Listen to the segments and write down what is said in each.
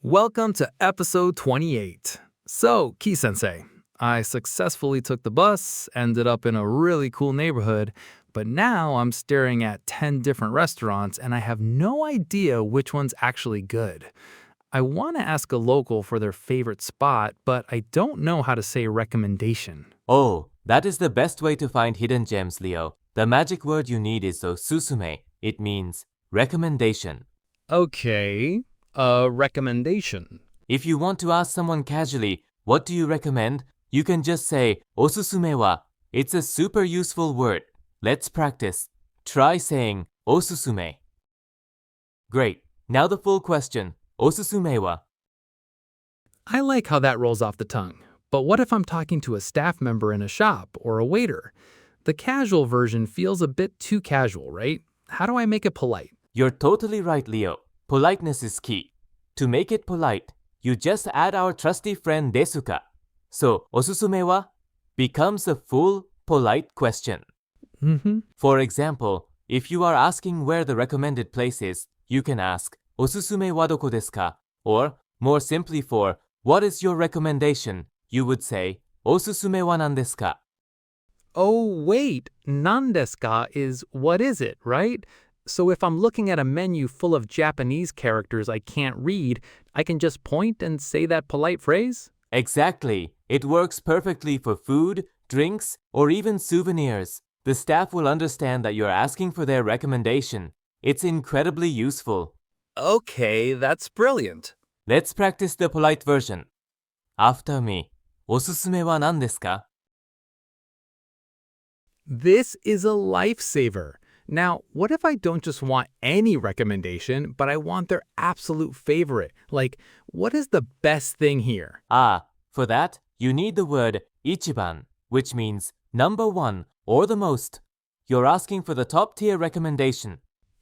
Welcome to episode 28. So, Ki-sensei, I successfully took the bus, ended up in a really cool neighborhood, but now I'm staring at 10 different restaurants and I have no idea which one's actually good. I want to ask a local for their favorite spot, but I don't know how to say recommendation. Oh, that is the best way to find hidden gems, Leo. The magic word you need is Osusume. It means recommendation. Okay, a recommendation. If you want to ask someone casually, what do you recommend? You can just say, Osusume wa. It's a super useful word. Let's practice. Try saying, Osusume. Great. Now the full question. Osusume wa. I like how that rolls off the tongue. But what if I'm talking to a staff member in a shop or a waiter? The casual version feels a bit too casual, right? How do I make it polite? You're totally right, Leo. Politeness is key. To make it polite, you just add our trusty friend desu ka. So, osusume wa becomes a full, polite question. For example, if you are asking where the recommended place is, you can ask, Osusume wa doko desu ka? Or, more simply for, what is your recommendation? You would say, Osusume wa nan desu ka? Oh, wait, nan desu ka is what is it, right? So if I'm looking at a menu full of Japanese characters I can't read, I can just point and say that polite phrase? Exactly. It works perfectly for food, drinks, or even souvenirs. The staff will understand that you're asking for their recommendation. It's incredibly useful. Okay, that's brilliant. Let's practice the polite version. After me. Osusume wa nan desu ka? This is a lifesaver. Now, what if I don't just want any recommendation, but I want their absolute favorite? Like, what is the best thing here? For that, you need the word ichiban, which means number one or the most. You're asking for the top tier recommendation.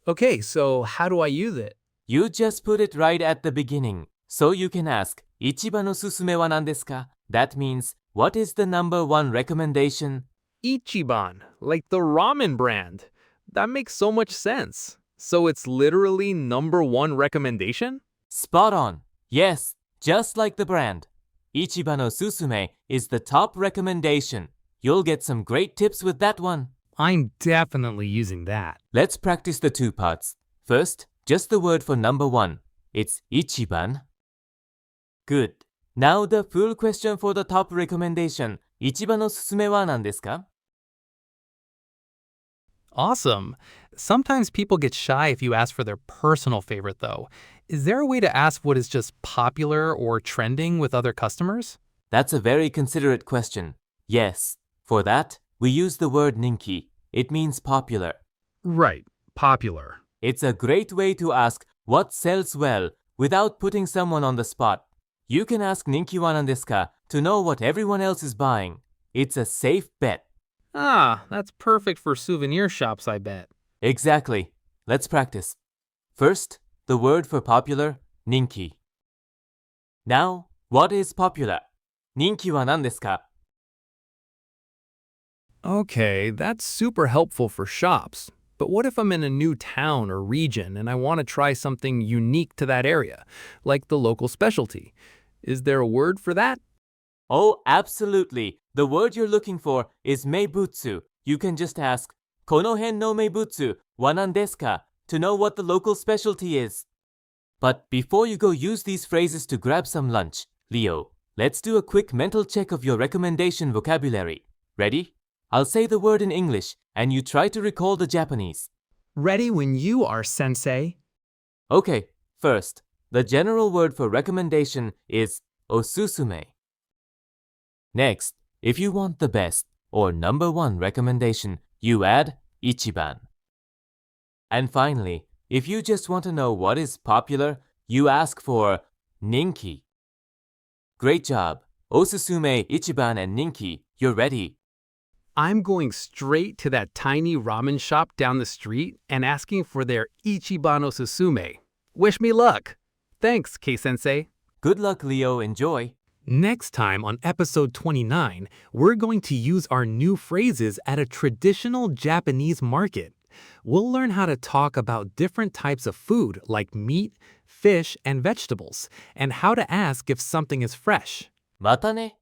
Okay, so how do I use it? You just put it right at the beginning. So you can ask, Ichiban osusume wa nan desu ka? That means, what is the number one recommendation? Ichiban, like the ramen brand. That makes so much sense. So it's literally number one recommendation? Spot on. Yes, just like the brand. Ichiban osusume is the top recommendation. You'll get some great tips with that one. I'm definitely using that. Let's practice the two parts. First, just the word for number one. It's ichiban. Good. Now the full question for the top recommendation. Ichiban osusume wa nan desu ka? Awesome. Sometimes people get shy if you ask for their personal favorite, though. Is there a way to ask what is just popular or trending with other customers? That's a very considerate question. Yes. For that, we use the word ninki. It means popular. Right, popular. It's a great way to ask what sells well without putting someone on the spot. You can ask ninki wa nan desu ka to know what everyone else is buying. It's a safe bet. That's perfect for souvenir shops, I bet. Exactly. Let's practice. First, the word for popular, ninki. Now, what is popular? Ninki wa nan desu ka? Okay, that's super helpful for shops. But what if I'm in a new town or region and I want to try something unique to that area, like the local specialty? Is there a word for that? Oh, absolutely. The word you're looking for is meibutsu. You can just ask, kono hen no meibutsu wa nan desu ka? To know what the local specialty is. But before you go use these phrases to grab some lunch, Leo, let's do a quick mental check of your recommendation vocabulary. Ready? I'll say the word in English, and you try to recall the Japanese. Ready when you are, sensei. Okay, first, the general word for recommendation is osusume. Next, if you want the best or number one recommendation, you add ichiban. And finally, if you just want to know what is popular, you ask for ninki. Great job. Osusume, ichiban, and ninki, you're ready. I'm going straight to that tiny ramen shop down the street and asking for their Ichiban Osusume. Wish me luck. Thanks, Kei-sensei. Good luck, Leo. Enjoy. Next time on episode 29, we're going to use our new phrases at a traditional Japanese market. We'll learn how to talk about different types of food like meat, fish, and vegetables, and how to ask if something is fresh. またね